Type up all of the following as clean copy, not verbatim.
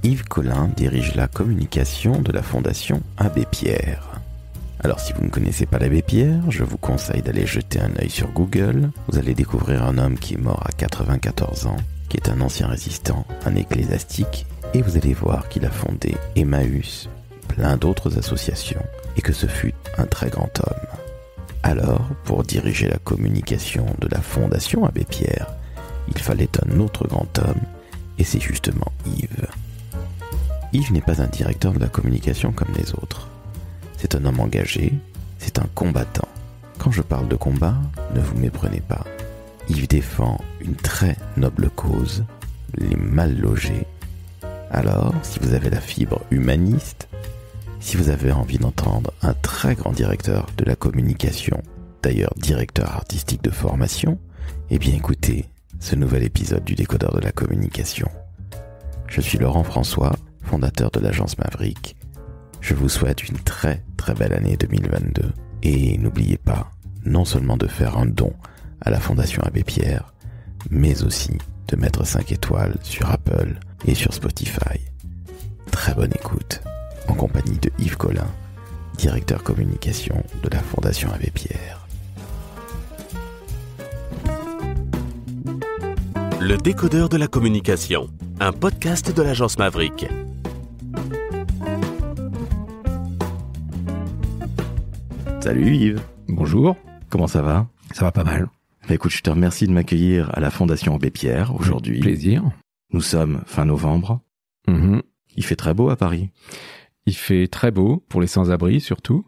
Yves Collin dirige la communication de la Fondation Abbé Pierre. Alors si vous ne connaissez pas l'Abbé Pierre, je vous conseille d'aller jeter un œil sur Google. Vous allez découvrir un homme qui est mort à 94 ans, qui est un ancien résistant, un ecclésiastique, et vous allez voir qu'il a fondé Emmaüs, plein d'autres associations, et que ce fut un très grand homme. Alors, pour diriger la communication de la Fondation Abbé Pierre, il fallait un autre grand homme, et c'est justement Yves. Yves n'est pas un directeur de la communication comme les autres. C'est un homme engagé, c'est un combattant. Quand je parle de combat, ne vous méprenez pas. Yves défend une très noble cause, les mal logés. Alors, si vous avez la fibre humaniste, si vous avez envie d'entendre un très grand directeur de la communication, d'ailleurs directeur artistique de formation, eh bien écoutez ce nouvel épisode du Décodeur de la communication. Je suis Laurent François, fondateur de l'agence Maverick. Je vous souhaite une très très belle année 2022 et n'oubliez pas non seulement de faire un don à la Fondation Abbé Pierre, mais aussi de mettre 5 étoiles sur Apple et sur Spotify. Très bonne écoute en compagnie de Yves Collin, directeur communication de la Fondation Abbé Pierre. Le Décodeur de la communication, un podcast de l'agence Maverick. Salut Yves. Bonjour. Comment ça va ? Ça va pas mal. Écoute, je te remercie de m'accueillir à la Fondation Abbé Pierre aujourd'hui. Plaisir. Nous sommes fin novembre. Il fait très beau à Paris. Il fait très beau, pour les sans-abri surtout,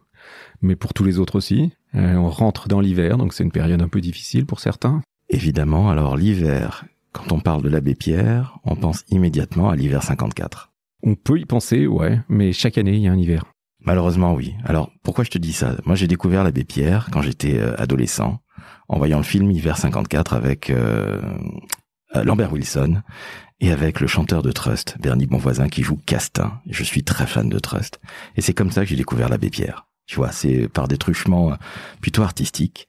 mais pour tous les autres aussi. On rentre dans l'hiver, donc c'est une période un peu difficile pour certains. Évidemment, alors l'hiver, quand on parle de l'Abbé Pierre, on pense immédiatement à l'hiver 54. On peut y penser, ouais, mais chaque année, il y a un hiver. Malheureusement, oui. Alors, pourquoi je te dis ça ? Moi, j'ai découvert l'Abbé Pierre quand j'étais adolescent, en voyant le film Hiver 54 avec Lambert Wilson et avec le chanteur de Trust, Bernie Bonvoisin, qui joue Castin. Je suis très fan de Trust. Et c'est comme ça que j'ai découvert l'Abbé Pierre. Tu vois, c'est par des truchements plutôt artistiques.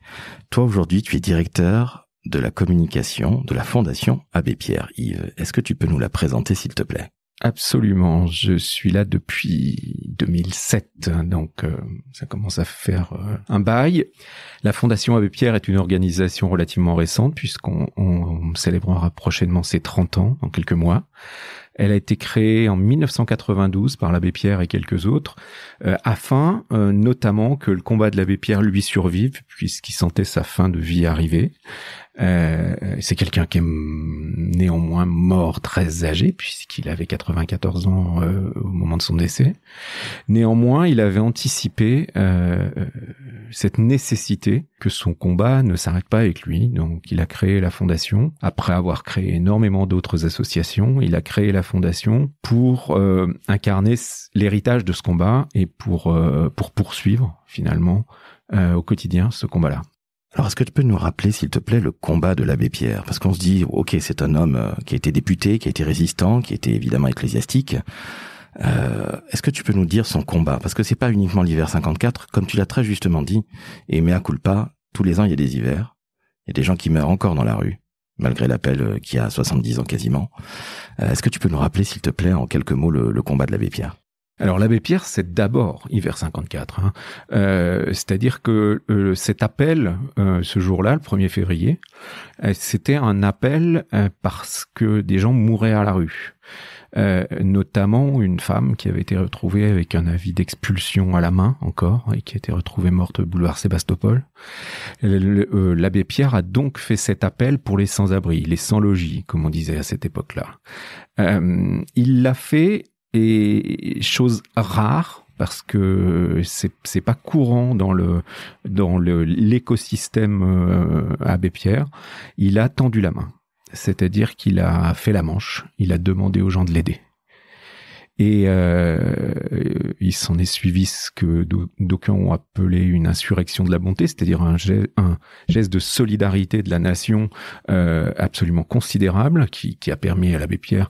Toi, aujourd'hui, tu es directeur de la communication de la Fondation Abbé Pierre. Yves, est-ce que tu peux nous la présenter, s'il te plaît ? Absolument, je suis là depuis 2007, donc ça commence à faire un bail. La Fondation Abbé Pierre est une organisation relativement récente puisqu'on célébrera prochainement ses 30 ans, dans quelques mois. Elle a été créée en 1992 par l'Abbé Pierre et quelques autres, afin notamment que le combat de l'Abbé Pierre lui survive, puisqu'il sentait sa fin de vie arriver. C'est quelqu'un qui est néanmoins mort très âgé, puisqu'il avait 94 ans au moment de son décès. Néanmoins, il avait anticipé cette nécessité que son combat ne s'arrête pas avec lui. Donc, il a créé la Fondation. Après avoir créé énormément d'autres associations, il a créé la Fondation pour incarner l'héritage de ce combat et pour poursuivre, finalement, au quotidien, ce combat-là. Alors, est-ce que tu peux nous rappeler, s'il te plaît, le combat de l'Abbé Pierre ? Parce qu'on se dit, ok, c'est un homme qui a été député, qui a été résistant, qui était évidemment ecclésiastique. Est-ce que tu peux nous dire son combat ? Parce que c'est pas uniquement l'hiver 54, comme tu l'as très justement dit, et mea culpa, tous les ans il y a des hivers, il y a des gens qui meurent encore dans la rue, malgré l'appel qui a 70 ans quasiment. Est-ce que tu peux nous rappeler, s'il te plaît, en quelques mots, le combat de l'Abbé Pierre ? Alors l'Abbé Pierre, c'est d'abord hiver 54. C'est-à-dire que cet appel, ce jour-là, le 1er février, c'était un appel parce que des gens mouraient à la rue. Notamment une femme qui avait été retrouvée avec un avis d'expulsion à la main encore et qui a été retrouvée morte au boulevard Sébastopol. L'Abbé Pierre a donc fait cet appel pour les sans-abri, les sans-logis, comme on disait à cette époque-là. Il l'a fait, et chose rare, parce que c'est pas courant dans l'écosystème Abbé Pierre, il a tendu la main. C'est-à-dire qu'il a fait la manche, il a demandé aux gens de l'aider. Et il s'en est suivi ce que d'aucuns ont appelé une insurrection de la bonté, c'est-à-dire un geste de solidarité de la nation absolument considérable, qui a permis à l'Abbé Pierre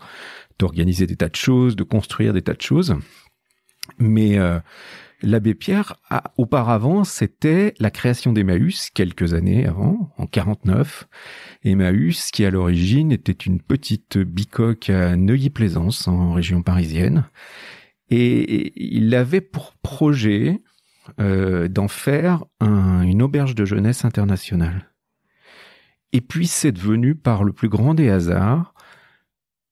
d'organiser des tas de choses, de construire des tas de choses. Mais L'abbé Pierre, auparavant, c'était la création d'Emmaüs, quelques années avant, en 49. Emmaüs, qui à l'origine était une petite bicoque à Neuilly-Plaisance, en région parisienne. Et il avait pour projet d'en faire une auberge de jeunesse internationale. Et puis c'est devenu, par le plus grand des hasards,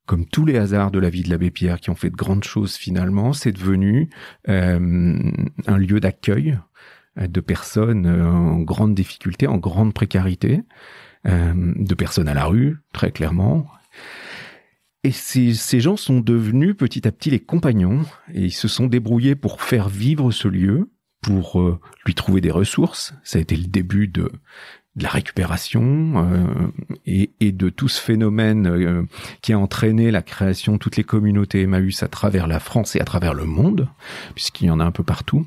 comme tous les hasards de la vie de l'abbé Pierre qui ont fait de grandes choses finalement, c'est devenu un lieu d'accueil de personnes en grande difficulté, en grande précarité, de personnes à la rue, très clairement. Et ces gens sont devenus petit à petit les compagnons et ils se sont débrouillés pour faire vivre ce lieu, pour lui trouver des ressources. Ça a été le début de la récupération et de tout ce phénomène qui a entraîné la création de toutes les communautés Emmaüs à travers la France et à travers le monde, puisqu'il y en a un peu partout.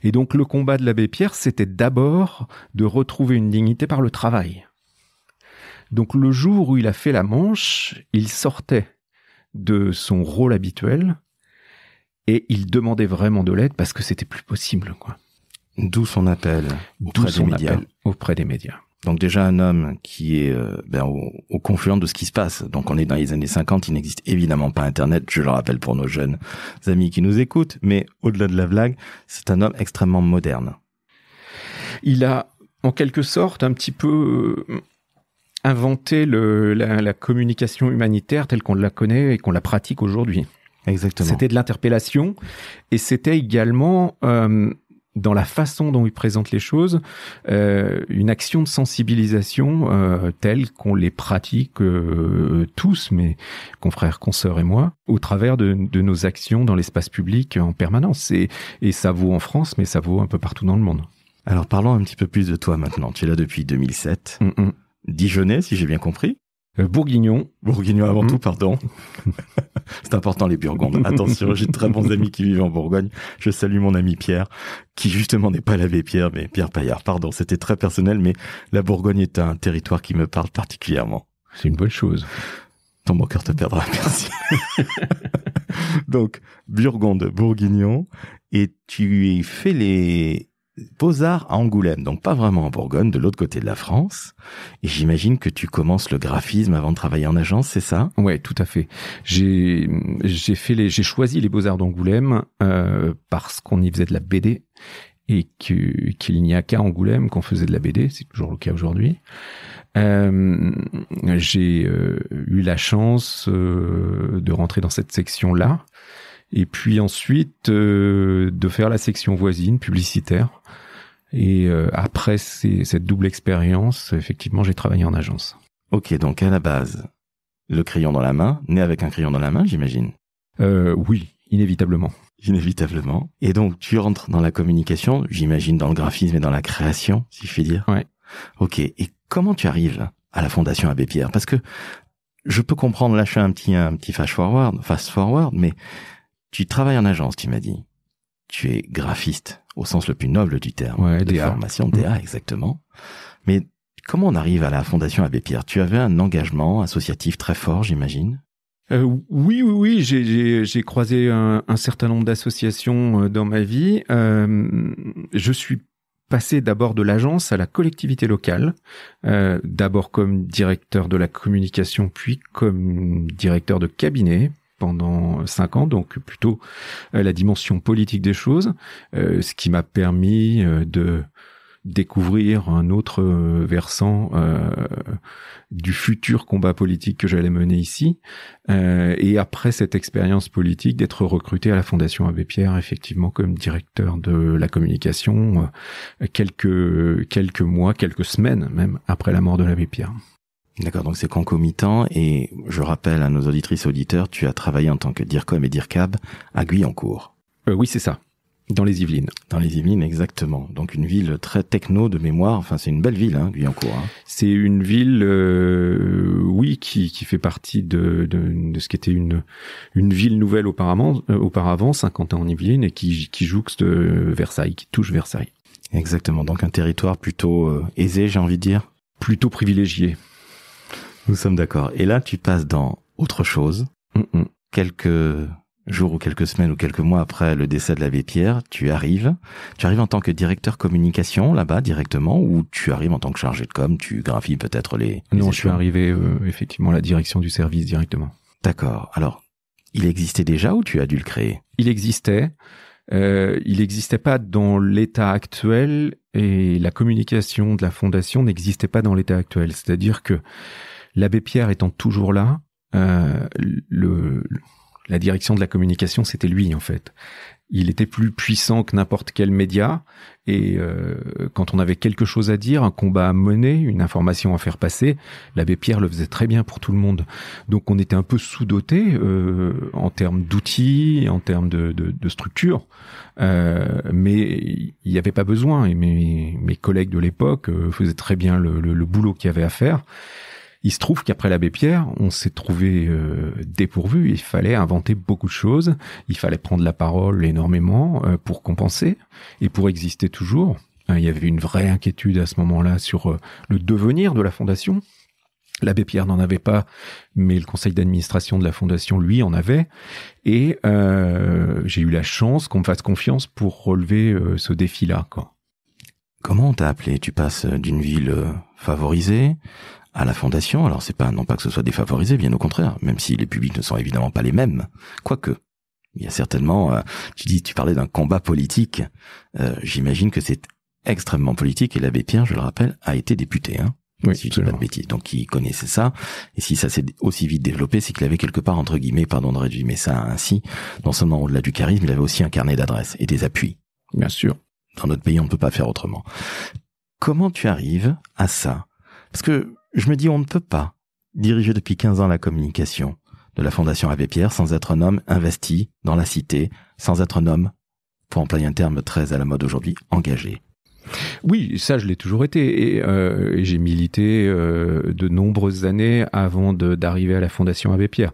Et donc le combat de l'abbé Pierre, c'était d'abord de retrouver une dignité par le travail. Donc le jour où il a fait la manche, il sortait de son rôle habituel et il demandait vraiment de l'aide parce que c'était plus possible, quoi. D'où son appel auprès des médias. Donc déjà un homme qui est au confluent de ce qui se passe. Donc on est dans les années 50, il n'existe évidemment pas Internet, je le rappelle pour nos jeunes amis qui nous écoutent, mais au-delà de la blague, c'est un homme extrêmement moderne. Il a en quelque sorte un petit peu inventé la communication humanitaire telle qu'on la connaît et qu'on la pratique aujourd'hui. Exactement. C'était de l'interpellation et c'était également dans la façon dont il présente les choses, une action de sensibilisation telle qu'on les pratique tous, mes confrères, consoeurs et moi, au travers de nos actions dans l'espace public en permanence. Et ça vaut en France, mais ça vaut un peu partout dans le monde. Alors parlons un petit peu plus de toi maintenant. Tu es là depuis 2007. Dijonnais, si j'ai bien compris. Bourguignon. Bourguignon avant tout, pardon. C'est important les Burgondes. Attention, j'ai de très bons amis qui vivent en Bourgogne. Je salue mon ami Pierre, qui justement n'est pas l'abbé Pierre, mais Pierre Paillard. Pardon, c'était très personnel, mais la Bourgogne est un territoire qui me parle particulièrement. C'est une bonne chose. Ton bon cœur te perdra, merci. Donc, Burgonde, Bourguignon, et tu fais les Beaux-Arts à Angoulême, donc pas vraiment en Bourgogne, de l'autre côté de la France. Et j'imagine que tu commences le graphisme avant de travailler en agence, c'est ça? Ouais, tout à fait. J'ai choisi les Beaux-Arts d'Angoulême parce qu'on y faisait de la BD et qu'il n'y a qu'à Angoulême qu'on faisait de la BD. C'est toujours le cas aujourd'hui. J'ai eu la chance de rentrer dans cette section-là. Et puis ensuite, de faire la section voisine, publicitaire. Et après cette double expérience, effectivement, j'ai travaillé en agence. Ok, donc à la base, le crayon dans la main, né avec un crayon dans la main, j'imagine. Oui, inévitablement. Inévitablement. Et donc, tu rentres dans la communication, j'imagine dans le graphisme et dans la création, si je puis dire. Ouais. Ok, et comment tu arrives à la Fondation Abbé Pierre? Parce que je peux comprendre, là je fais un petit fast forward, mais tu travailles en agence, tu m'as dit. Tu es graphiste, au sens le plus noble du terme. Ouais, de DA. Formation, DA, exactement. Mais comment on arrive à la Fondation Abbé Pierre? Tu avais un engagement associatif très fort, j'imagine? Oui. J'ai croisé un certain nombre d'associations dans ma vie. Je suis passé d'abord de l'agence à la collectivité locale, d'abord comme directeur de la communication, puis comme directeur de cabinet pendant 5 ans, donc plutôt la dimension politique des choses, ce qui m'a permis de découvrir un autre versant du futur combat politique que j'allais mener ici. Et après cette expérience politique, d'être recruté à la Fondation Abbé Pierre, effectivement, comme directeur de la communication, quelques mois, quelques semaines même après la mort de l'Abbé Pierre. D'accord, donc c'est concomitant, et je rappelle à nos auditrices et auditeurs, tu as travaillé en tant que DIRCOM et DIRCAB à Guyancourt. Oui, c'est ça. Dans les Yvelines. Dans les Yvelines, exactement. Donc une ville très techno de mémoire. Enfin, c'est une belle ville, Guyancourt. C'est une ville, oui, qui fait partie de ce qui était une ville nouvelle auparavant, Saint-Quentin-en-Yvelines, et qui jouxte Versailles, qui touche Versailles. Exactement. Donc un territoire plutôt aisé, j'ai envie de dire. Plutôt privilégié. Nous sommes d'accord. Et là, tu passes dans autre chose. Quelques jours ou quelques semaines ou quelques mois après le décès de l'abbé Pierre, tu arrives en tant que directeur communication là-bas directement, ou tu arrives en tant que chargé de com, tu graphies peut-être les Non, je suis arrivé effectivement à la direction du service directement. D'accord. Alors, il existait déjà ou tu as dû le créer? Il existait. Il n'existait pas dans l'état actuel et la communication de la fondation n'existait pas dans l'état actuel. C'est-à-dire que l'abbé Pierre étant toujours là, la direction de la communication, c'était lui en fait. Il était plus puissant que n'importe quel média et quand on avait quelque chose à dire, un combat à mener, une information à faire passer, l'abbé Pierre le faisait très bien pour tout le monde. Donc on était un peu sous-doté en termes d'outils, en termes de structure, mais il n'y avait pas besoin et mes collègues de l'époque faisaient très bien le boulot qu'il y avait à faire. Il se trouve qu'après l'abbé Pierre, on s'est trouvé dépourvu. Il fallait inventer beaucoup de choses. Il fallait prendre la parole énormément pour compenser et pour exister toujours. Il y avait une vraie inquiétude à ce moment-là sur le devenir de la fondation. L'abbé Pierre n'en avait pas, mais le conseil d'administration de la fondation, lui, en avait. Et j'ai eu la chance qu'on me fasse confiance pour relever ce défi-là, quoi. Comment on t'a appelé? Tu passes d'une ville favorisée à la fondation. Alors c'est pas, non pas que ce soit défavorisé, bien au contraire, même si les publics ne sont évidemment pas les mêmes. Quoique, il y a certainement, tu parlais d'un combat politique. J'imagine que c'est extrêmement politique et l'abbé Pierre, je le rappelle, a été député, hein. Oui, si je dis pas de bêtises. Donc il connaissait ça. Et si ça s'est aussi vite développé, c'est qu'il avait quelque part, entre guillemets, pardon de résumer ça ainsi, non seulement au-delà du charisme, il avait aussi un carnet d'adresses et des appuis. Bien sûr. Dans notre pays, on ne peut pas faire autrement. Comment tu arrives à ça? Parce que je me dis, on ne peut pas diriger depuis 15 ans la communication de la Fondation Abbé Pierre sans être un homme investi dans la cité, sans être un homme, pour employer un terme très à la mode aujourd'hui, engagé. Oui, ça je l'ai toujours été et j'ai milité de nombreuses années avant d'arriver à la Fondation Abbé Pierre.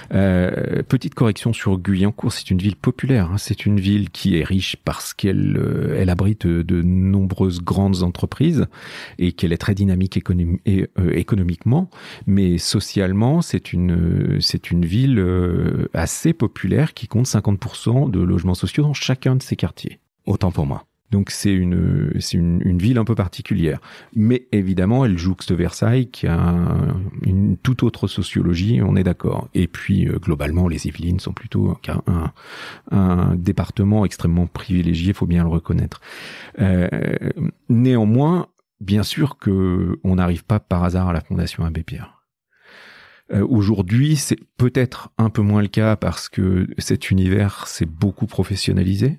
Petite correction sur Guyancourt, c'est une ville populaire, hein, c'est une ville qui est riche parce qu'elle abrite de nombreuses grandes entreprises et qu'elle est très dynamique économiquement, mais socialement c'est une ville assez populaire qui compte 50% de logements sociaux dans chacun de ses quartiers. Autant pour moi. Donc c'est une ville un peu particulière, mais évidemment elle jouxte Versailles qui a une toute autre sociologie, on est d'accord. Et puis globalement les Yvelines sont plutôt un département extrêmement privilégié, faut bien le reconnaître. Néanmoins, bien sûr que on n'arrive pas par hasard à la Fondation Abbé Pierre. Aujourd'hui, c'est peut-être un peu moins le cas parce que cet univers s'est beaucoup professionnalisé.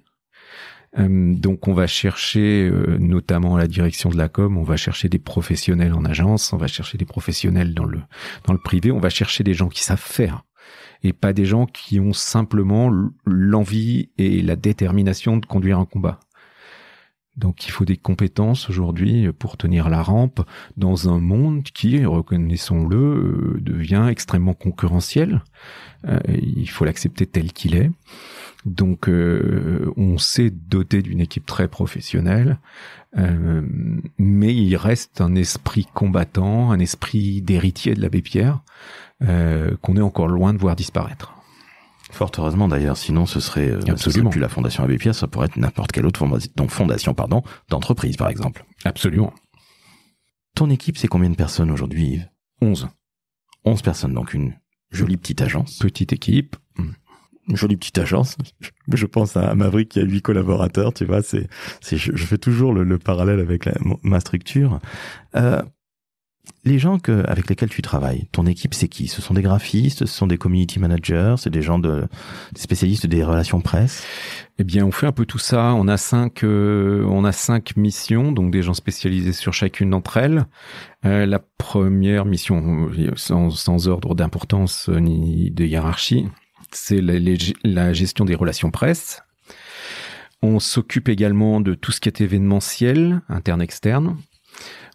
Donc on va chercher, notamment à la direction de la com, on va chercher des professionnels en agence, on va chercher des professionnels dans le privé, on va chercher des gens qui savent faire et pas des gens qui ont simplement l'envie et la détermination de conduire un combat. Donc il faut des compétences aujourd'hui pour tenir la rampe dans un monde qui, reconnaissons-le, devient extrêmement concurrentiel. Il faut l'accepter tel qu'il est. Donc on s'est doté d'une équipe très professionnelle, mais il reste un esprit combattant, un esprit d'héritier de l'abbé Pierre qu'on est encore loin de voir disparaître. Fort heureusement d'ailleurs, sinon ce serait plus la Fondation Abbé Pierre, ça pourrait être n'importe quelle autre fondation d'entreprise par exemple. Absolument. Ton équipe, c'est combien de personnes aujourd'hui, Yves? 11. 11 personnes, donc une jolie petite agence. Petite équipe. Une jolie petite agence. Je pense à Maverick qui a 8 collaborateurs, tu vois, je fais toujours le parallèle avec ma structure. Les gens avec lesquels tu travailles, ton équipe, c'est qui? Ce sont des graphistes, ce sont des community managers, c'est des gens des spécialistes des relations presse? Eh bien, on fait un peu tout ça. On a 5 missions, donc des gens spécialisés sur chacune d'entre elles. La première mission, sans ordre d'importance ni de hiérarchie, c'est la gestion des relations presse. On s'occupe également de tout ce qui est événementiel, interne-externe.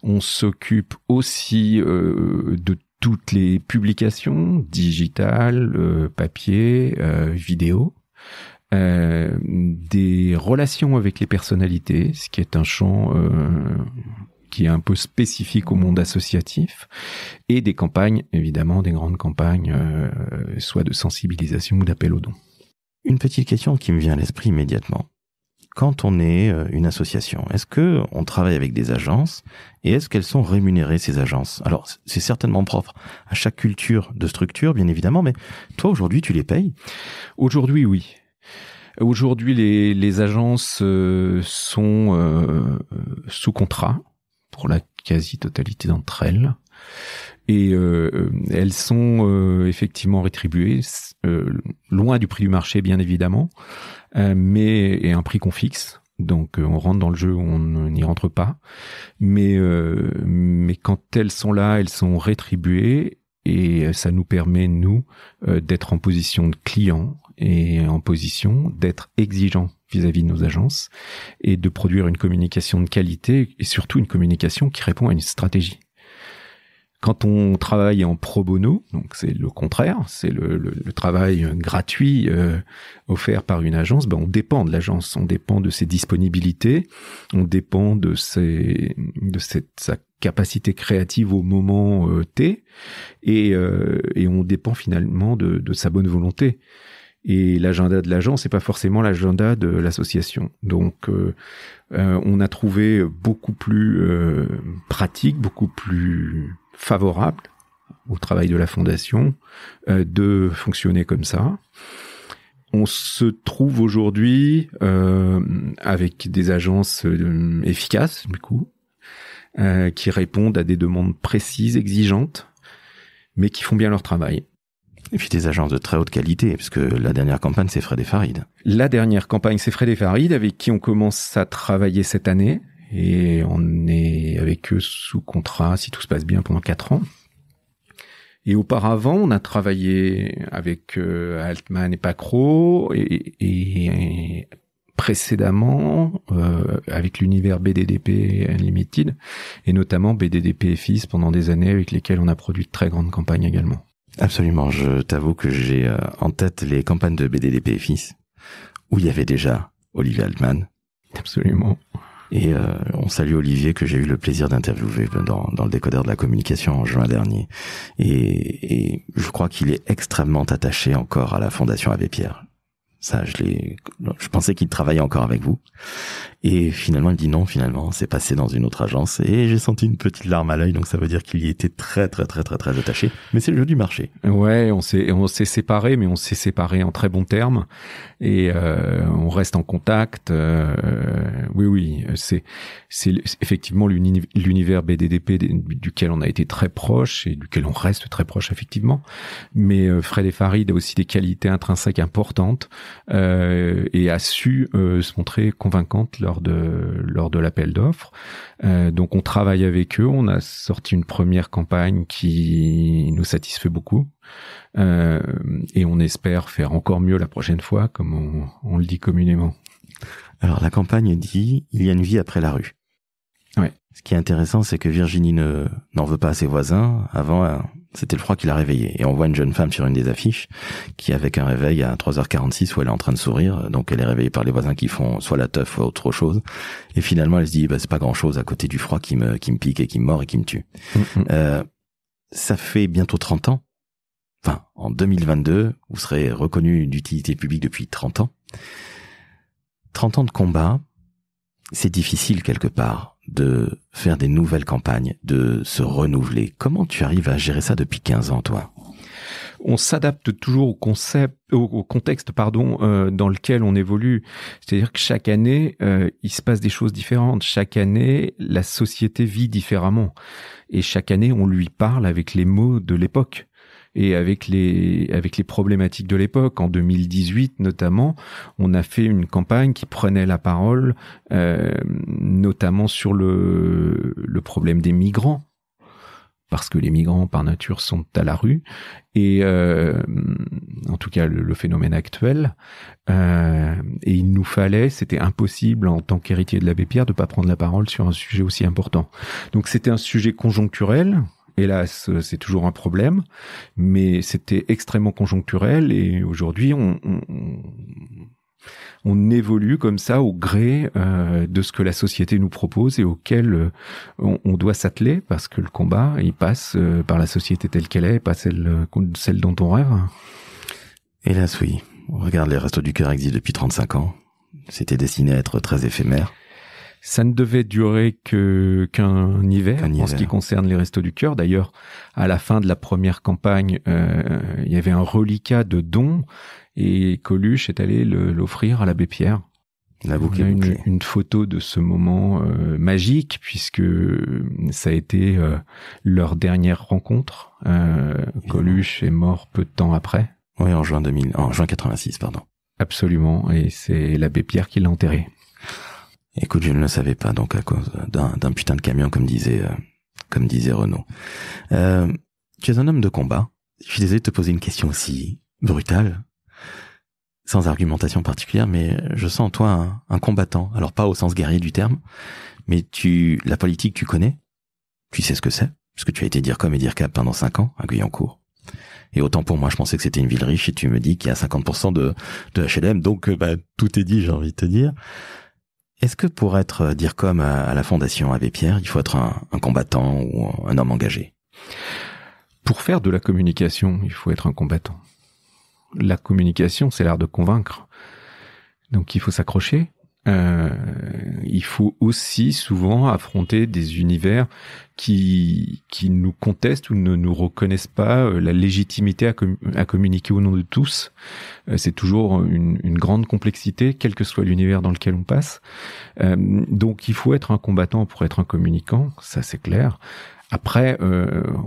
On s'occupe aussi de toutes les publications, digitales, papier, vidéo. Des relations avec les personnalités, ce qui est un champ qui est un peu spécifique au monde associatif, et des campagnes, évidemment, des grandes campagnes, soit de sensibilisation ou d'appel aux dons. Une petite question qui me vient à l'esprit immédiatement. Quand on est une association, est-ce que on travaille avec des agences et est-ce qu'elles sont rémunérées, ces agences? Alors, c'est certainement propre à chaque culture de structure, bien évidemment, mais toi, aujourd'hui, tu les payes? Aujourd'hui, oui. Aujourd'hui, les agences sont sous contrat pour la quasi-totalité d'entre elles. Et elles sont effectivement rétribuées, loin du prix du marché, bien évidemment, mais un prix qu'on fixe. Donc on rentre dans le jeu, on n'y rentre pas. Mais quand elles sont là, elles sont rétribuées et ça nous permet, nous, d'être en position de client et en position d'être exigeant vis-à-vis de nos agences et de produire une communication de qualité et surtout une communication qui répond à une stratégie. Quand on travaille en pro bono, donc c'est le contraire, c'est le travail gratuit offert par une agence, on dépend de l'agence, on dépend de ses disponibilités, on dépend de sa capacité créative au moment T, et on dépend finalement de sa bonne volonté. Et l'agenda de l'agence, c'est pas forcément l'agenda de l'association. Donc, on a trouvé beaucoup plus pratique, beaucoup plus favorable au travail de la fondation de fonctionner comme ça. On se trouve aujourd'hui avec des agences efficaces, du coup, qui répondent à des demandes précises, exigeantes, mais qui font bien leur travail. Et puis des agences de très haute qualité, parce que la dernière campagne, c'est Fred et Farid. La dernière campagne, c'est Fred et Farid, avec qui on commence à travailler cette année. Et on est avec eux sous contrat, si tout se passe bien, pendant 4 ans. Et auparavant, on a travaillé avec Altman et Pacro, et précédemment avec l'univers BDDP Unlimited, et notamment BDDP et FIS pendant des années, avec lesquels on a produit de très grandes campagnes également. Absolument, je t'avoue que j'ai en tête les campagnes de BDDP et FIS, où il y avait déjà Olivier Altman. Absolument. Et on salue Olivier, que j'ai eu le plaisir d'interviewer dans le décodeur de la communication en juin dernier. Et je crois qu'il est extrêmement attaché encore à la Fondation Abbé Pierre. Ça, je pensais qu'il travaillait encore avec vous. Et finalement, il dit non, finalement, c'est passé dans une autre agence. Et j'ai senti une petite larme à l'œil, donc ça veut dire qu'il y était très, très, très, très, très attaché. Mais c'est le jeu du marché. Ouais, on s'est séparés, mais on s'est séparés en très bons termes. Et on reste en contact. Oui, c'est effectivement l'univers BDDP duquel on a été très proche et duquel on reste très proche, effectivement. Mais Fred et Farid a aussi des qualités intrinsèques importantes et a su se montrer convaincante lors de l'appel d'offres. Donc on travaille avec eux, on a sorti une première campagne qui nous satisfait beaucoup et on espère faire encore mieux la prochaine fois, comme on le dit communément. Alors la campagne dit « Il y a une vie après la rue ». Ouais. Ce qui est intéressant, c'est que Virginie n'en veut pas à ses voisins. Avant, c'était le froid qui l'a réveillée. Et on voit une jeune femme sur une des affiches qui, avec un réveil à 3h46 où elle est en train de sourire, donc elle est réveillée par les voisins qui font soit la teuf, soit autre chose. Et finalement, elle se dit, c'est pas grand chose à côté du froid qui me pique et qui me mord et qui me tue. Ça fait bientôt 30 ans. Enfin, en 2022, vous serez reconnu d'utilité publique depuis 30 ans. 30 ans de combat, c'est difficile quelque part de faire des nouvelles campagnes, de se renouveler. Comment tu arrives à gérer ça depuis 15 ans, toi? On s'adapte toujours au contexte, dans lequel on évolue. C'est-à-dire que chaque année, il se passe des choses différentes. Chaque année, la société vit différemment. Et chaque année, on lui parle avec les mots de l'époque. Et avec les problématiques de l'époque. En 2018, notamment, on a fait une campagne qui prenait la parole, notamment sur le problème des migrants. Parce que les migrants, par nature, sont à la rue. Et, en tout cas, le phénomène actuel. Et il nous fallait, c'était impossible en tant qu'héritier de l'Abbé Pierre de pas prendre la parole sur un sujet aussi important. Donc c'était un sujet conjoncturel. Hélas, c'est toujours un problème, mais c'était extrêmement conjoncturel et aujourd'hui, on évolue comme ça au gré de ce que la société nous propose et auquel on doit s'atteler parce que le combat, il passe par la société telle qu'elle est, pas celle dont on rêve. Hélas, oui. Regarde, les Restos du Cœur existent depuis 35 ans. C'était destiné à être très éphémère. Ça ne devait durer qu'un hiver en ce qui concerne les Restos du Cœur. D'ailleurs, à la fin de la première campagne, il y avait un reliquat de dons et Coluche est allé l'offrir à l'abbé Pierre. La boucle est bouclée. Une photo de ce moment magique puisque ça a été leur dernière rencontre. Coluche est mort peu de temps après. Oui, en juin 86, pardon. Absolument, et c'est l'abbé Pierre qui l'a enterré. Écoute, je ne le savais pas, donc à cause d'un putain de camion, comme disait Renaud. Tu es un homme de combat. Je suis désolé de te poser une question aussi brutale, sans argumentation particulière, mais je sens en toi un combattant. Alors pas au sens guerrier du terme, mais la politique, tu connais. Tu sais ce que c'est, parce que tu as été DIRCOM et DIRCAP pendant 5 ans à Guyancourt. Et autant pour moi, je pensais que c'était une ville riche, et tu me dis qu'il y a 50% de HLM, donc tout est dit, j'ai envie de te dire. Est-ce que pour être DIRCOM à la Fondation Abbé Pierre, il faut être un combattant ou un homme engagé? Pour faire de la communication, il faut être un combattant. La communication, c'est l'art de convaincre. Donc il faut s'accrocher. Il faut aussi souvent affronter des univers qui nous contestent ou ne nous reconnaissent pas la légitimité à communiquer au nom de tous. C'est toujours une grande complexité, quel que soit l'univers dans lequel on passe. Donc il faut être un combattant pour être un communicant, ça c'est clair. Après,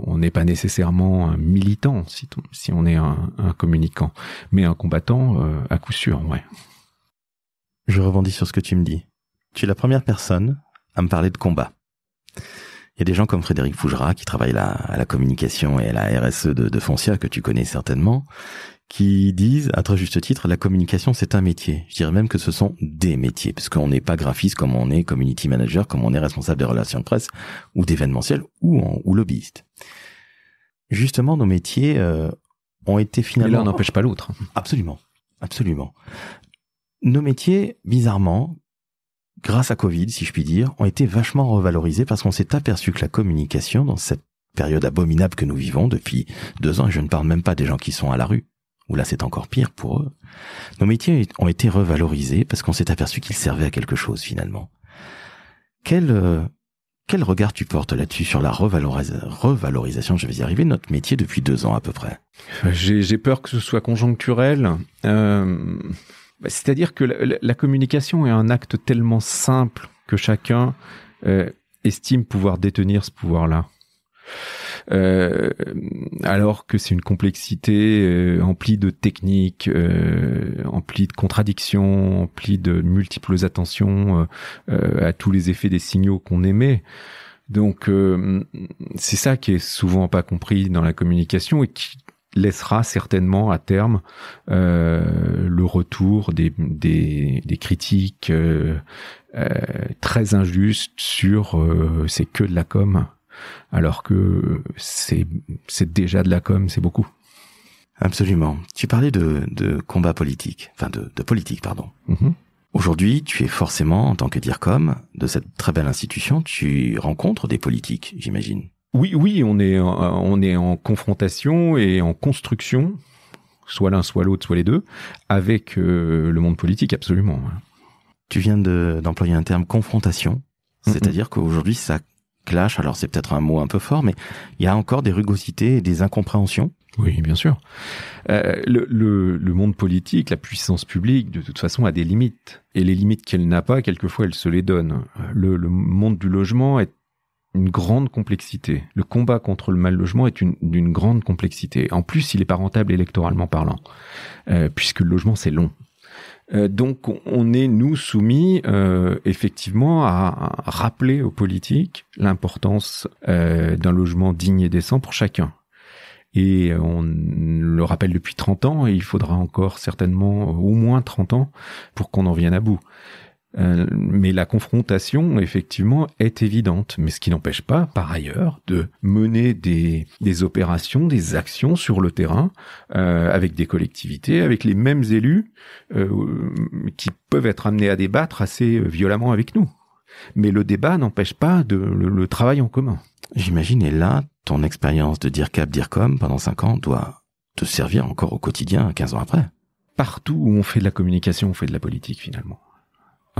on n'est pas nécessairement un militant si on est un communicant, mais un combattant à coup sûr, ouais. Je rebondis sur ce que tu me dis. Tu es la première personne à me parler de combat. Il y a des gens comme Frédéric Fougera qui travaillent à la communication et à la RSE de Foncia, que tu connais certainement, qui disent, à très juste titre, la communication c'est un métier. Je dirais même que ce sont des métiers, parce qu'on n'est pas graphiste comme on est community manager, comme on est responsable des relations de presse, ou d'événementiel, ou lobbyiste. Justement, nos métiers ont été finalement... Et l'un n'empêche pas l'autre. Absolument, absolument. Nos métiers, bizarrement, grâce à Covid, si je puis dire, ont été vachement revalorisés parce qu'on s'est aperçu que la communication, dans cette période abominable que nous vivons depuis 2 ans, et je ne parle même pas des gens qui sont à la rue, où là c'est encore pire pour eux, nos métiers ont été revalorisés parce qu'on s'est aperçu qu'ils servaient à quelque chose finalement. Quel regard tu portes là-dessus sur la revalorisation, je vais y arriver, de notre métier depuis 2 ans à peu près? J'ai peur que ce soit conjoncturel. C'est-à-dire que la communication est un acte tellement simple que chacun estime pouvoir détenir ce pouvoir-là. Alors que c'est une complexité emplie de techniques, emplie de contradictions, emplie de multiples attentions à tous les effets des signaux qu'on émet. Donc c'est ça qui est souvent pas compris dans la communication et qui laissera certainement à terme le retour des critiques très injustes sur c'est que de la com, alors que c'est déjà de la com, c'est beaucoup. Absolument. Tu parlais de combat politique, enfin de politique, pardon. Mm-hmm. Aujourd'hui, tu es forcément, en tant que DIRCOM de cette très belle institution, tu rencontres des politiques, j'imagine. Oui, on est en confrontation et en construction, soit l'un, soit l'autre, soit les deux, avec le monde politique, absolument. Tu viens d'employer un terme confrontation, c'est-à-dire qu'aujourd'hui ça clash, alors c'est peut-être un mot un peu fort, mais il y a encore des rugosités et des incompréhensions. Oui, bien sûr. Le monde politique, la puissance publique, de toute façon, a des limites. Et les limites qu'elle n'a pas, quelquefois, elle se les donne. Le monde du logement est une grande complexité. Le combat contre le mal logement est d'une grande complexité. En plus, il est pas rentable électoralement parlant, puisque le logement, c'est long. Donc, on est, nous, soumis effectivement à rappeler aux politiques l'importance d'un logement digne et décent pour chacun. Et on le rappelle depuis 30 ans, et il faudra encore certainement au moins 30 ans pour qu'on en vienne à bout. Mais la confrontation, effectivement, est évidente. Mais ce qui n'empêche pas, par ailleurs, de mener des opérations, des actions sur le terrain, avec des collectivités, avec les mêmes élus, qui peuvent être amenés à débattre assez violemment avec nous. Mais le débat n'empêche pas le travail en commun. J'imagine, et là, ton expérience de DIRCAP, DIRCOM pendant 5 ans doit te servir encore au quotidien 15 ans après. partout où on fait de la communication, on fait de la politique finalement.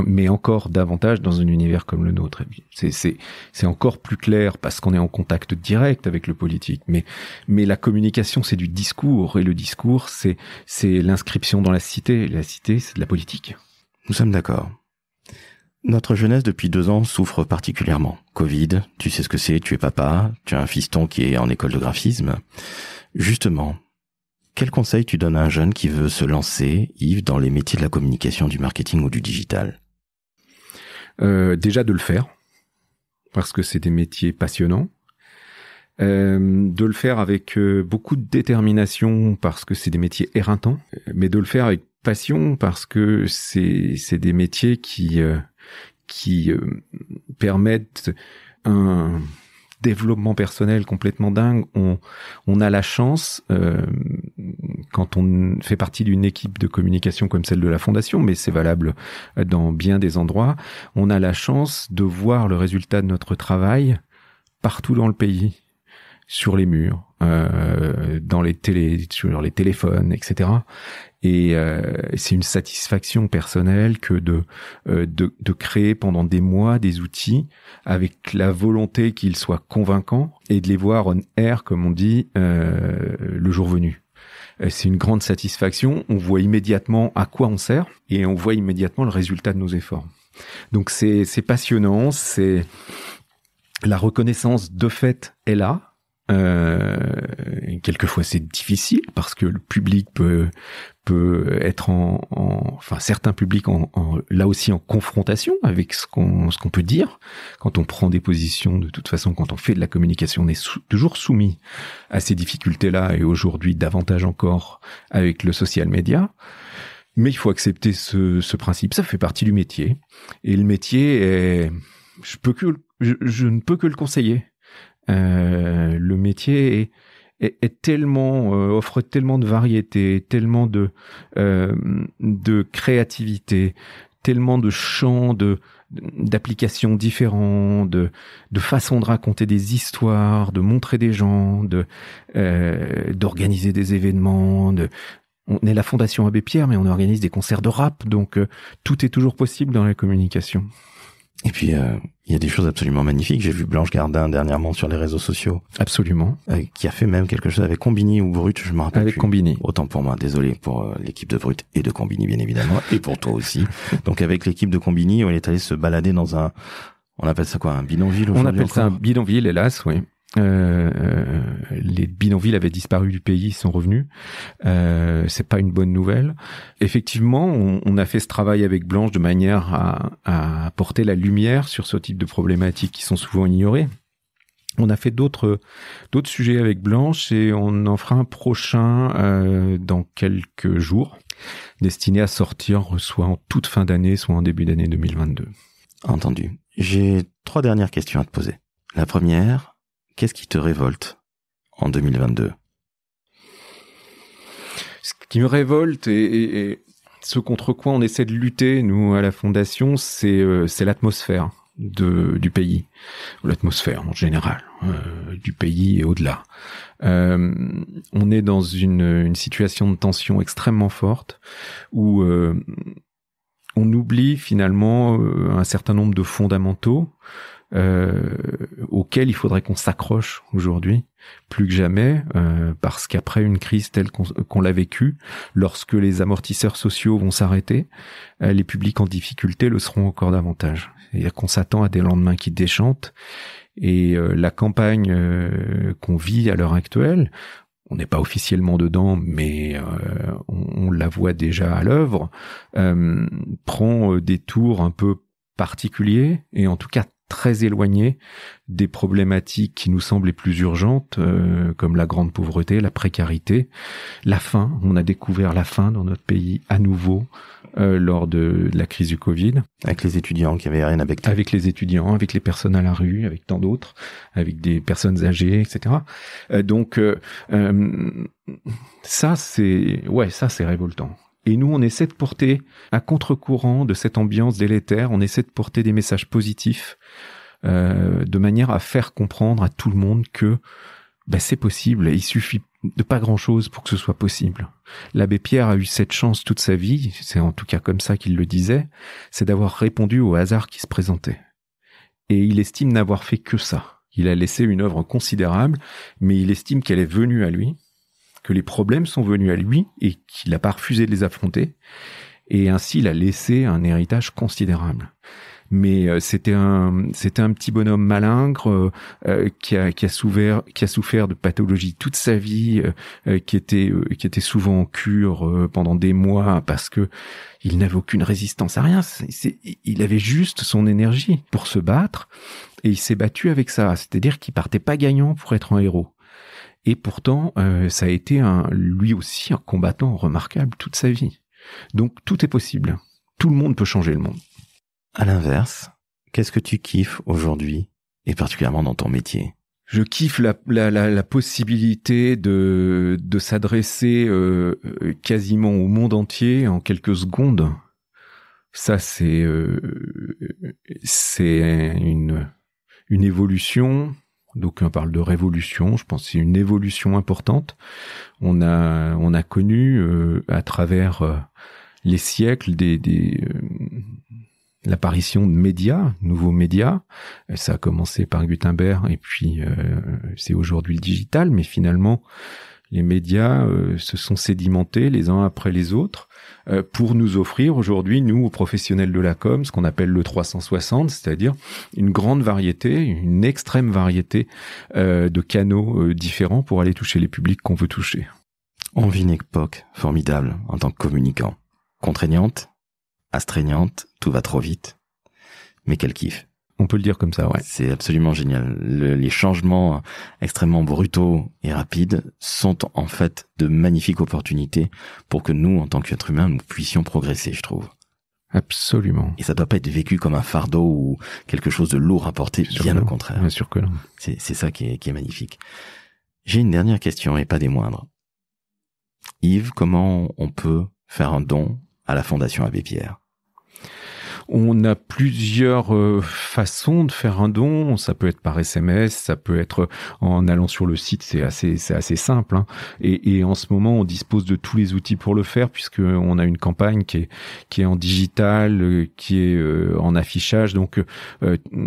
Mais encore davantage dans un univers comme le nôtre. C'est encore plus clair parce qu'on est en contact direct avec le politique. Mais la communication, c'est du discours. Et le discours, c'est l'inscription dans la cité. La cité, c'est de la politique. Nous sommes d'accord. Notre jeunesse, depuis 2 ans, souffre particulièrement. Covid, tu sais ce que c'est, tu es papa, tu as un fiston qui est en école de graphisme. Justement, quel conseil tu donnes à un jeune qui veut se lancer, Yves, dans les métiers de la communication, du marketing ou du digital ? Déjà de le faire, parce que c'est des métiers passionnants. De le faire avec beaucoup de détermination, parce que c'est des métiers éreintants. Mais de le faire avec passion, parce que c'est des métiers qui permettent un développement personnel complètement dingue. On a la chance, quand on fait partie d'une équipe de communication comme celle de la Fondation, mais c'est valable dans bien des endroits, on a la chance de voir le résultat de notre travail partout dans le pays, sur les murs, dans les sur les téléphones, etc. Et c'est une satisfaction personnelle que de créer pendant des mois des outils avec la volonté qu'ils soient convaincants et de les voir on air, comme on dit, le jour venu. C'est une grande satisfaction. On voit immédiatement à quoi on sert et on voit immédiatement le résultat de nos efforts. Donc c'est passionnant. C'est la reconnaissance de fait est là. Quelquefois c'est difficile parce que le public peut être enfin certains publics là aussi en confrontation avec ce qu'on peut dire quand on prend des positions. De toute façon, quand on fait de la communication, on est toujours soumis à ces difficultés-là, et aujourd'hui davantage encore avec le social media. Mais il faut accepter ce principe, ça fait partie du métier, et le métier je ne peux que le conseiller. Le métier est tellement offre tellement de variété, tellement de créativité, tellement de champs d'applications différents, de façons de raconter des histoires, de montrer des gens, d'organiser des événements. On est la Fondation Abbé Pierre, mais on organise des concerts de rap, donc tout est toujours possible dans la communication. Et puis, il y a des choses absolument magnifiques. J'ai vu Blanche Gardin dernièrement sur les réseaux sociaux. Absolument. Qui a fait même quelque chose avec Combini ou Brut, je me rappelle avec plus. Combini. Autant pour moi, désolé pour l'équipe de Brut et de Combini, bien évidemment, et pour toi aussi. Donc avec l'équipe de Combini, on est allé se balader dans on appelle ça quoi, un bidonville aujourd'hui? On appelle ça un bidonville, hélas, oui. Les bidonvilles avaient disparu du pays, ils sont revenus. C'est pas une bonne nouvelle. Effectivement, on a fait ce travail avec Blanche de manière à apporter la lumière sur ce type de problématiques qui sont souvent ignorées. On a fait d'autres sujets avec Blanche, et on en fera un prochain dans quelques jours, destiné à sortir soit en toute fin d'année, soit en début d'année 2022. Entendu. J'ai 3 dernières questions à te poser. La première: qu'est-ce qui te révolte en 2022? Ce qui me révolte et ce contre quoi on essaie de lutter, nous, à la Fondation, c'est l'atmosphère du pays, l'atmosphère en général, du pays et au-delà. On est dans une situation de tension extrêmement forte où on oublie finalement un certain nombre de fondamentaux auquel il faudrait qu'on s'accroche aujourd'hui, plus que jamais, parce qu'après une crise telle qu'on l'a vécue, lorsque les amortisseurs sociaux vont s'arrêter, les publics en difficulté le seront encore davantage. C'est-à-dire qu'on s'attend à des lendemains qui déchantent, et la campagne qu'on vit à l'heure actuelle, on n'est pas officiellement dedans, mais on la voit déjà à l'œuvre, prend des tours un peu particuliers, et en tout cas très éloignés des problématiques qui nous semblent les plus urgentes, comme la grande pauvreté, la précarité, la faim. On a découvert la faim dans notre pays à nouveau lors de la crise du Covid. Avec les étudiants qui avaient rien à becter. Avec les étudiants, avec les personnes à la rue, avec tant d'autres, avec des personnes âgées, etc. Donc ça c'est révoltant. Et nous, on essaie de porter, à contre-courant de cette ambiance délétère, on essaie de porter des messages positifs, de manière à faire comprendre à tout le monde que c'est possible. Il suffit de pas grand-chose pour que ce soit possible. L'abbé Pierre a eu cette chance toute sa vie, c'est en tout cas comme ça qu'il le disait, c'est d'avoir répondu au hasard qui se présentait. Et il estime n'avoir fait que ça. Il a laissé une œuvre considérable, mais il estime qu'elle est venue à lui, que les problèmes sont venus à lui et qu'il n'a pas refusé de les affronter. Et ainsi, il a laissé un héritage considérable. Mais c'était un petit bonhomme malingre qui a souffert de pathologies toute sa vie, qui était souvent en cure pendant des mois parce que il n'avait aucune résistance à rien. Il avait juste son énergie pour se battre et il s'est battu avec ça. C'est-à-dire qu'il partait pas gagnant pour être un héros. Et pourtant, ça a été lui aussi un combattant remarquable toute sa vie. Donc tout est possible. Tout le monde peut changer le monde. À l'inverse, qu'est-ce que tu kiffes aujourd'hui, et particulièrement dans ton métier? Je kiffe la possibilité de s'adresser quasiment au monde entier en quelques secondes. Ça, c'est une évolution. D'aucuns parlent de révolution. Je pense que c'est une évolution importante. On a connu à travers les siècles l'apparition de médias, nouveaux médias. Ça a commencé par Gutenberg et puis c'est aujourd'hui le digital, mais finalement les médias se sont sédimentés les uns après les autres pour nous offrir aujourd'hui, nous, aux professionnels de la com, ce qu'on appelle le 360, c'est-à-dire une grande variété, une extrême variété de canaux différents pour aller toucher les publics qu'on veut toucher. On vit une époque formidable en tant que communicant. Contraignante, astreignante, tout va trop vite. Mais quel kiff. On peut le dire comme ça, ouais. C'est absolument génial. Les changements extrêmement brutaux et rapides sont en fait de magnifiques opportunités pour que nous, en tant qu'êtres humains, nous puissions progresser, je trouve. Absolument. Et ça doit pas être vécu comme un fardeau ou quelque chose de lourd à porter, bien au contraire. Bien sûr que non. C'est ça qui est magnifique. J'ai une dernière question et pas des moindres. Yves, comment on peut faire un don à la Fondation Abbé Pierre? On a plusieurs façons de faire un don. Ça peut être par SMS, ça peut être en allant sur le site. C'est assez simple. Hein. Et en ce moment, on dispose de tous les outils pour le faire, puisque on a une campagne qui est en digital, qui est en affichage. Donc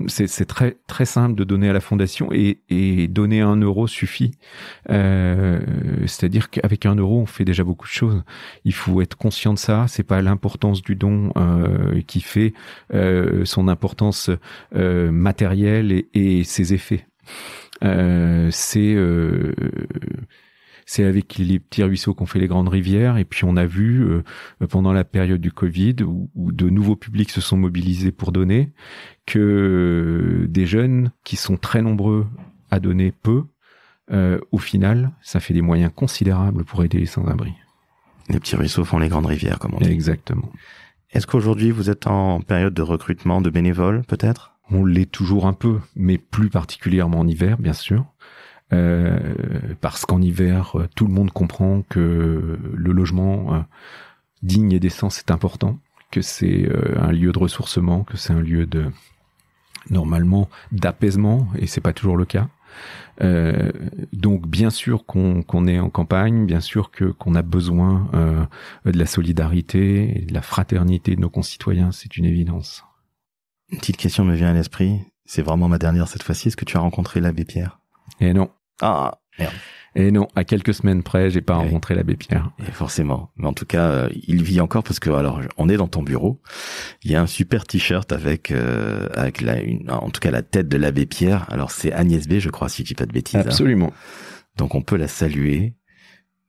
c'est très très simple de donner à la fondation et donner 1 euro suffit. C'est-à-dire qu'avec 1 euro, on fait déjà beaucoup de choses. Il faut être conscient de ça. C'est pas l'importance du don qui fait son importance matérielle et ses effets. C'est avec les petits ruisseaux qu'on fait les grandes rivières, et puis on a vu pendant la période du Covid où de nouveaux publics se sont mobilisés pour donner, que des jeunes qui sont très nombreux à donner peu, au final, ça fait des moyens considérables pour aider les sans-abri. Les petits ruisseaux font les grandes rivières, comme on dit. Exactement. Est-ce qu'aujourd'hui, vous êtes en période de recrutement de bénévoles, peut-être? On l'est toujours un peu, mais plus particulièrement en hiver, bien sûr. Parce qu'en hiver, tout le monde comprend que le logement digne et décent, c'est important, que c'est un lieu de ressourcement, que c'est un lieu normalement d'apaisement, et c'est pas toujours le cas. Donc bien sûr qu'on est en campagne, bien sûr qu'on a besoin de la solidarité et de la fraternité de nos concitoyens, c'est une évidence. Une petite question me vient à l'esprit, c'est vraiment ma dernière cette fois-ci, est-ce que tu as rencontré l'abbé Pierre? Et non. Ah, merde. Et non, à quelques semaines près, j'ai pas rencontré l'abbé Pierre. Et forcément. Mais en tout cas, il vit encore parce que, alors, on est dans ton bureau. Il y a un super t-shirt avec en tout cas, la tête de l'abbé Pierre. Alors, c'est Agnès B, je crois, si je dis pas de bêtises. Absolument. Hein. Donc, on peut la saluer.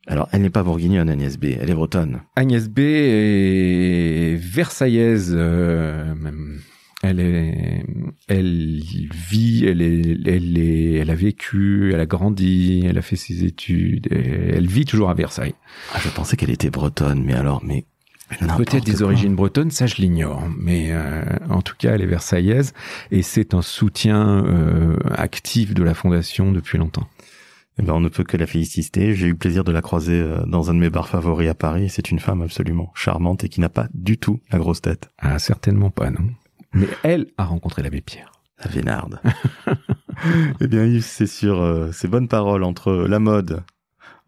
Alors, elle n'est pas bourguignonne, Agnès B. Elle est bretonne. Agnès B est versaillaise, même. Elle vit, elle a vécu, elle a grandi, elle a fait ses études, elle vit toujours à Versailles. Ah, je pensais qu'elle était bretonne, mais peut-être des origines bretonnes, ça je l'ignore, mais en tout cas elle est versaillaise et c'est un soutien actif de la Fondation depuis longtemps. Eh ben, on ne peut que la féliciter. J'ai eu le plaisir de la croiser dans un de mes bars favoris à Paris. C'est une femme absolument charmante et qui n'a pas du tout la grosse tête. Ah, certainement pas, non. Mais elle a rencontré l'abbé Pierre. La Vénarde. Eh bien Yves, c'est sur ces bonnes paroles entre la mode,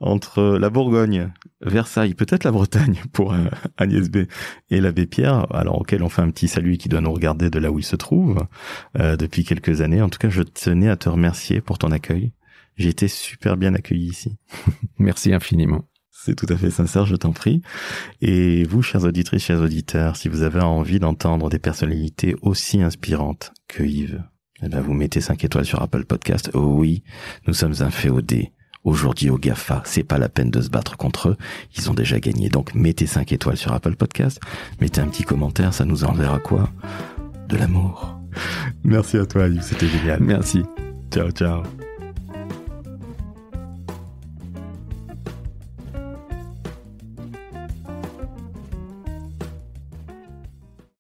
entre la Bourgogne, Versailles, peut-être la Bretagne pour Agnès B et l'abbé Pierre, alors auquel on fait un petit salut qui doit nous regarder de là où il se trouve depuis quelques années. En tout cas, je tenais à te remercier pour ton accueil. J'ai été super bien accueilli ici. Merci infiniment. C'est tout à fait sincère, je t'en prie. Et vous, chères auditrices, chers auditeurs, si vous avez envie d'entendre des personnalités aussi inspirantes que Yves, eh ben vous mettez 5 étoiles sur Apple Podcast. Oh oui, nous sommes un féodé. Aujourd'hui au GAFA, c'est pas la peine de se battre contre eux, ils ont déjà gagné. Donc mettez 5 étoiles sur Apple Podcast, mettez un petit commentaire, ça nous enverra quoi ? De l'amour. Merci à toi Yves, c'était génial. Merci. Ciao, ciao.